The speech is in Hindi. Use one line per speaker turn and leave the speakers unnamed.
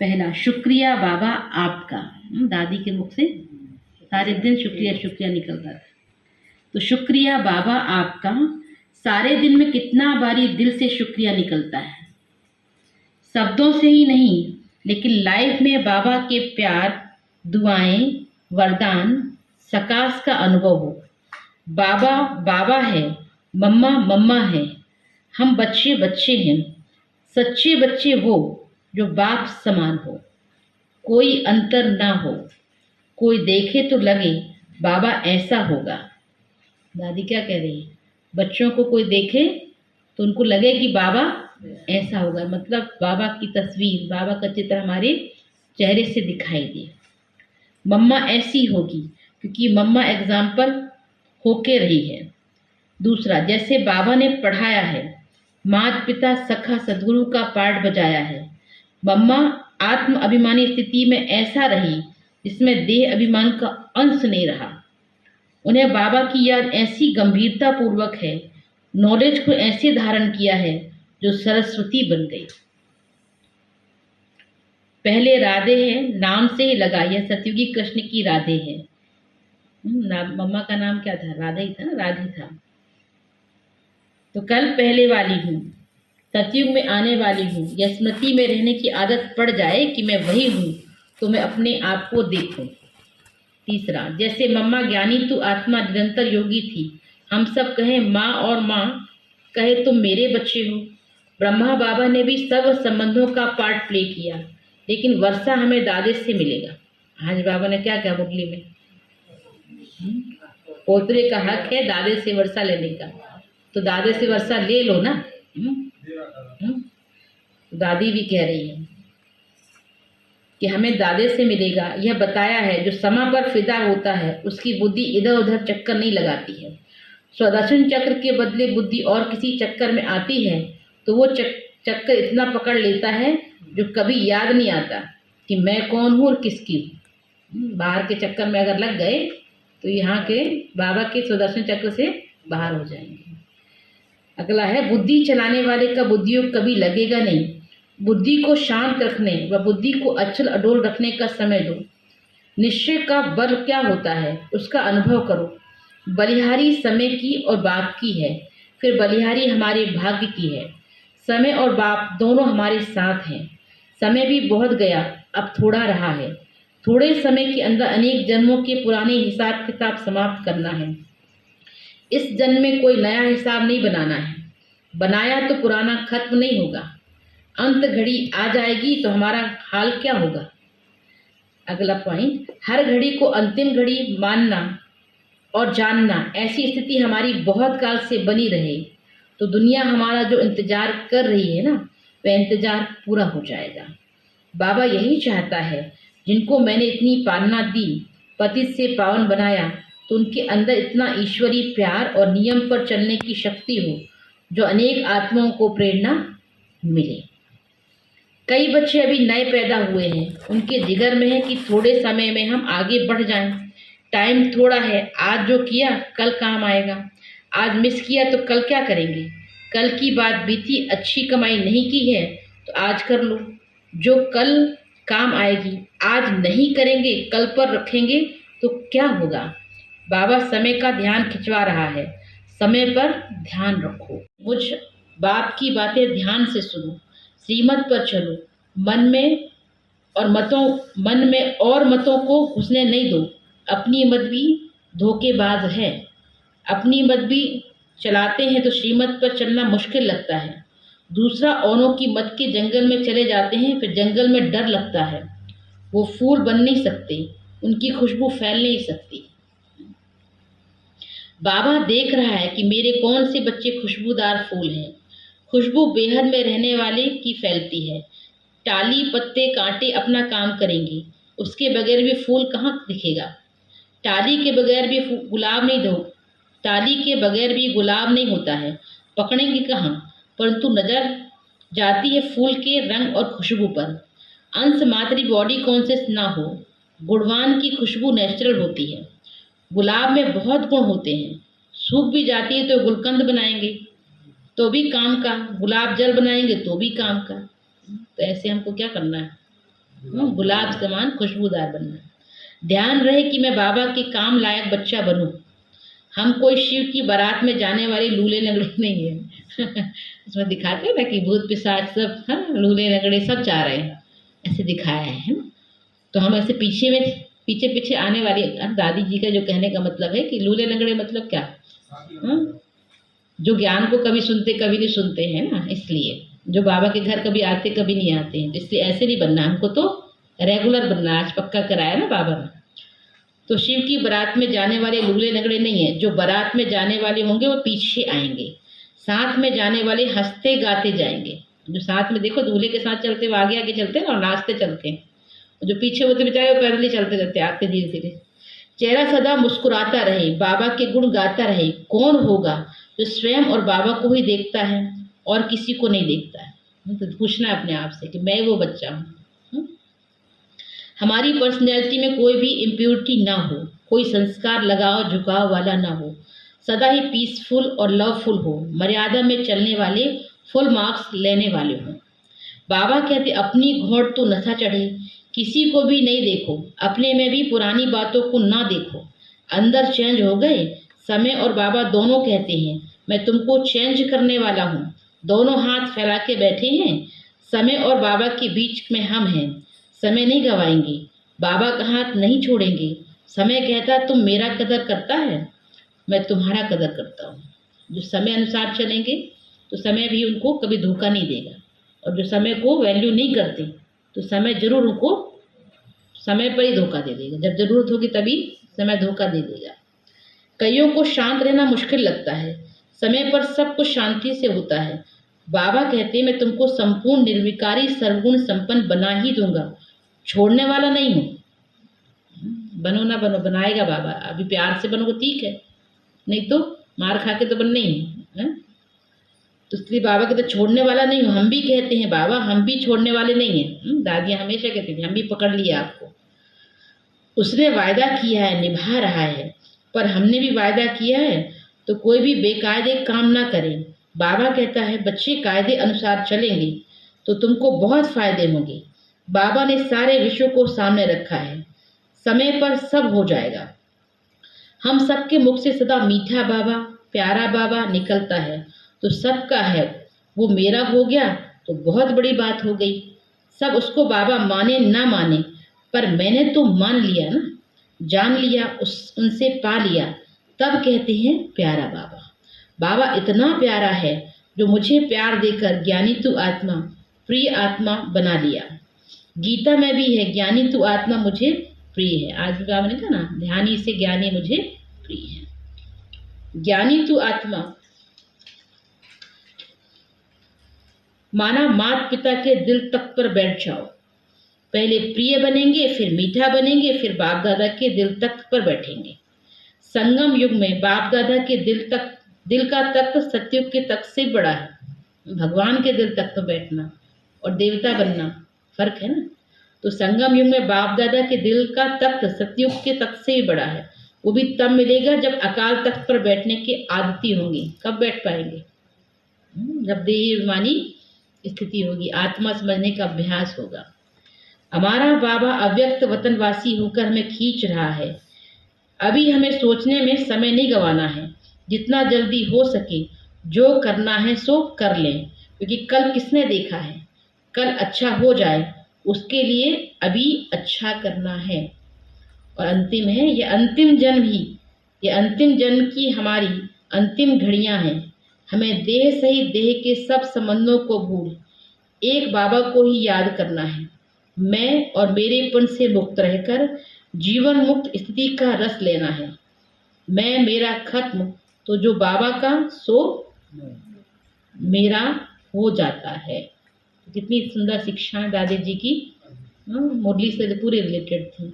पहला, शुक्रिया बाबा आपका। दादी के मुख से सारे दिन शुक्रिया शुक्रिया निकलता था। तो शुक्रिया बाबा आपका, सारे दिन में कितना बारी दिल से शुक्रिया निकलता है। शब्दों से ही नहीं, लेकिन लाइफ में बाबा के प्यार, दुआएं, वरदान, सकाश का अनुभव हो। बाबा बाबा है, मम्मा मम्मा है, हम बच्चे बच्चे हैं। सच्चे बच्चे वो जो बाप समान हो, कोई अंतर ना हो। कोई देखे तो लगे बाबा ऐसा होगा। दादी क्या कह रही है? बच्चों को कोई देखे तो उनको लगे कि बाबा ऐसा होगा, मतलब बाबा की तस्वीर, बाबा का चित्र हमारे चेहरे से दिखाई दे। मम्मा ऐसी होगी क्योंकि मम्मा एग्जाम्पल होके रही है। दूसरा, जैसे बाबा ने पढ़ाया है, माता पिता सखा सदगुरु का पाठ बजाया है। मम्मा आत्म अभिमानी स्थिति में ऐसा रही जिसमें देह अभिमान का अंश नहीं रहा। उन्हें बाबा की याद ऐसी गंभीरता पूर्वक है, नॉलेज को ऐसे धारण किया है जो सरस्वती बन गई। पहले राधे है, नाम से ही लगा, यह सतयुगी कृष्ण की राधे है। मम्मा का नाम क्या था? राधे ही था ना, राधे था। तो कल पहले वाली हूँ, सतयुग में आने वाली हूँ। यह स्मृति में रहने की आदत पड़ जाए कि मैं वही हूँ, तो मैं अपने आप को देखूं। तीसरा, जैसे मम्मा ज्ञानी तू आत्मा निरंतर योगी थी, हम सब कहें माँ और माँ कहे तुम मेरे बच्चे हो। ब्रह्मा बाबा ने भी सब संबंधों का पार्ट प्ले किया, लेकिन वर्षा हमें दादे से मिलेगा। आज बाबा ने क्या कहा मुरली में? पोतरे का हक है दादे से वर्षा लेने का, तो दादे से वर्षा ले लो ना। दादी भी कह रही है कि हमें दादे से मिलेगा। यह बताया है जो समा पर फिदा होता है उसकी बुद्धि इधर उधर चक्कर नहीं लगाती है। स्वदर्शन चक्र के बदले बुद्धि और किसी चक्कर में आती है तो वो चक्कर इतना पकड़ लेता है जो कभी याद नहीं आता कि मैं कौन हूँ और किसकी हूँ। बाहर के चक्कर में अगर लग गए तो यहाँ के बाबा के स्वदर्शन चक्र से बाहर हो जाएंगे। अगला है, बुद्धि चलाने वाले का बुद्धियोग कभी लगेगा नहीं। बुद्धि को शांत रखने व बुद्धि को अचल अडोल रखने का समय दो। निश्चय का बल क्या होता है उसका अनुभव करो। बलिहारी समय की और बाप की है, फिर बलिहारी हमारे भाग्य की है। समय और बाप दोनों हमारे साथ हैं। समय भी बहुत गया, अब थोड़ा रहा है। थोड़े समय के अंदर अनेक जन्मों के पुराने हिसाब किताब समाप्त करना है। इस जन्म में कोई नया हिसाब नहीं बनाना है, बनाया तो पुराना खत्म नहीं होगा। अंत घड़ी आ जाएगी तो हमारा हाल क्या होगा? अगला पॉइंट, हर घड़ी को अंतिम घड़ी मानना और जानना, ऐसी स्थिति हमारी बहुत काल से बनी रहे तो दुनिया हमारा जो इंतजार कर रही है ना, वह इंतजार पूरा हो जाएगा। बाबा यही चाहता है, जिनको मैंने इतनी पालना दी, पतित से पावन बनाया, तो उनके अंदर इतना ईश्वरीय प्यार और नियम पर चलने की शक्ति हो जो अनेक आत्माओं को प्रेरणा मिले। कई बच्चे अभी नए पैदा हुए हैं, उनके जिगर में है कि थोड़े समय में हम आगे बढ़ जाएं। टाइम थोड़ा है, आज जो किया कल काम आएगा। आज मिस किया तो कल क्या करेंगे? कल की बात बीती, अच्छी कमाई नहीं की है तो आज कर लो, जो कल काम आएगी। आज नहीं करेंगे, कल पर रखेंगे तो क्या होगा? बाबा समय का ध्यान खिंचवा रहा है, समय पर ध्यान रखो। मुझ बाप की बातें ध्यान से सुनो, श्रीमत पर चलो, मन में और मतों को घुसने नहीं दो। अपनी मत भी धोखेबाज है। अपनी मत भी चलाते हैं तो श्रीमत पर चलना मुश्किल लगता है। दूसरा, औरों की मत के जंगल में चले जाते हैं, फिर जंगल में डर लगता है। वो फूल बन नहीं सकते, उनकी खुशबू फैल नहीं सकती। बाबा देख रहा है कि मेरे कौन से बच्चे खुशबूदार फूल हैं। खुशबू बेहद में रहने वाले की फैलती है। टाली पत्ते कांटे अपना काम करेंगे, उसके बगैर भी फूल कहाँ दिखेगा? टाली के बगैर भी गुलाब नहीं होता है, पकड़ेंगे कहाँ? परंतु नजर जाती है फूल के रंग और खुशबू पर। अंश मात्र बॉडी कॉन्शियस ना हो, गुणवान की खुशबू नेचुरल होती है। गुलाब में बहुत गुण होते हैं, सूख भी जाती है तो गुलकंद बनाएंगे तो भी काम का, गुलाब जल बनाएंगे तो भी काम का। तो ऐसे हमको क्या करना है? गुलाब समान खुशबूदार बनना। ध्यान रहे कि मैं बाबा के काम लायक बच्चा बनूं। हम कोई शिव की बारात में जाने वाले लूले लंगड़े नहीं है। उसमें दिखाते हैं ना कि भूत पिशाच सब, हाँ, लूले लंगड़े सब जा रहे हैं, ऐसे दिखाया है ना। तो हम ऐसे पीछे पीछे आने वाली, दादी जी का जो कहने का मतलब है कि लूले लंगड़े मतलब क्या, हाँ, जो ज्ञान को कभी सुनते कभी नहीं सुनते हैं ना, इसलिए जो बाबा के घर कभी आते कभी नहीं आते हैं, इसलिए ऐसे नहीं बनना, हमको तो रेगुलर बनना। आज पक्का कराया ना बाबा ने। तो शिव की बारात में जाने वाले लूले लंगड़े नहीं है। जो बारात में जाने वाले होंगे वो पीछे आएंगे, साथ में जाने वाले हंसते गाते जाएंगे। जो साथ में देखो दूल्हे के साथ चलते वो आगे आगे चलते हैं और नाचते चलते हैं, जो पीछे होते बेचारे वो पैदल ही चलते चलते आते धीरे धीरे। चेहरा सदा मुस्कुराता रहे, बाबा के गुण गाता रहे। कौन होगा जो स्वयं और बाबा को ही देखता है और किसी को नहीं देखता है? तो पूछना है अपने आप से कि मैं वो बच्चा हूँ। हमारी पर्सनैलिटी में कोई भी इम्प्योरिटी ना हो, कोई संस्कार लगाव झुकाव वाला ना हो, सदा ही पीसफुल और लवफुल हो, मर्यादा में चलने वाले, फुल मार्क्स लेने वाले हों। बाबा कहते अपनी घोड़ तो नशा चढ़े, किसी को भी नहीं देखो, अपने में भी पुरानी बातों को ना देखो। अंदर चेंज हो गए समय और बाबा दोनों कहते हैं मैं तुमको चेंज करने वाला हूँ। दोनों हाथ फैला के बैठे हैं, समय और बाबा के बीच में हम हैं। समय नहीं गवाएंगे, बाबा का हाथ नहीं छोड़ेंगे। समय कहता तुम मेरा कदर करता है, मैं तुम्हारा कदर करता हूँ। जो समय अनुसार चलेंगे तो समय भी उनको कभी धोखा नहीं देगा, और जो समय को वैल्यू नहीं करते तो समय जरूर उनको समय पर ही धोखा दे देगा। जब जरूरत होगी तभी समय धोखा दे देगा। कईयों को शांत रहना मुश्किल लगता है, समय पर सब कुछ शांति से होता है। बाबा कहते मैं तुमको संपूर्ण निर्विकारी सर्वगुण संपन्न बना ही दूंगा, छोड़ने वाला नहीं हूँ। बनो ना बनो, बनाएगा बाबा। अभी प्यार से बनोगे ठीक है, नहीं तो मार खा के तो बनना ही है। तो इसलिए बाबा कहते छोड़ने वाला नहीं हूँ। हम भी कहते हैं बाबा हम भी छोड़ने वाले नहीं हैं। दादियाँ हमेशा कहती थी हम भी पकड़ लिया आपको। उसने वायदा किया है, निभा रहा है, पर हमने भी वायदा किया है तो कोई भी बेकायदे काम ना करे। बाबा कहता है बच्चे कायदे अनुसार चलेंगे तो तुमको बहुत फायदे होंगे। बाबा ने सारे विश्व को सामने रखा है, समय पर सब हो जाएगा। हम सबके मुख से सदा मीठा बाबा, प्यारा बाबा निकलता है तो सबका है वो मेरा हो गया तो बहुत बड़ी बात हो गई। सब उसको बाबा माने ना माने, पर मैंने तो मान लिया ना, जान लिया, उनसे पा लिया, तब कहते हैं प्यारा बाबा। बाबा इतना प्यारा है जो मुझे प्यार देकर ज्ञानी तू आत्मा प्रिय आत्मा बना लिया। गीता में भी है ज्ञानी तू आत्मा मुझे प्रिय है। आज भी बाबा ने कहा ना ध्यानी से ज्ञानी मुझे प्रिय है। ज्ञानी तू आत्मा माना माता पिता के दिल तक पर बैठ जाओ। पहले प्रिय बनेंगे, फिर मीठा बनेंगे, फिर बाप दादा के दिल तक पर बैठेंगे। संगम युग में बाप दादा के दिल का तख्त सतयुग के तख्त से बड़ा है। भगवान के दिल तक पर बैठना और देवता बनना फर्क है ना। तो संगम युग में बाप दादा के दिल का तख्त सतयुग के तख्त से ही बड़ा है। वो भी तब मिलेगा जब अकाल तख्त पर बैठने की आदती होंगी। कब बैठ पाएंगे? जब देही अभिमानी स्थिति होगी, आत्मा समझने का अभ्यास होगा। हमारा बाबा अव्यक्त वतनवासी होकर हमें खींच रहा है। अभी हमें सोचने में समय नहीं गंवाना है। जितना जल्दी हो सके जो करना है सो कर लें, क्योंकि कल किसने देखा है। कल अच्छा हो जाए उसके लिए अभी अच्छा करना है। और अंतिम है ये अंतिम जन्म की हमारी अंतिम घड़ियां हैं। हमें देह सहित देह के सब संबंधों को भूल एक बाबा को ही याद करना है। मैं और मेरेपन से मुक्त रहकर जीवन मुक्त स्थिति का रस लेना है। मैं मेरा खत्म तो जो बाबा का सो मेरा हो जाता है। कितनी सुंदर शिक्षाएं दादी जी की मुरली से पूरे रिलेटेड थी।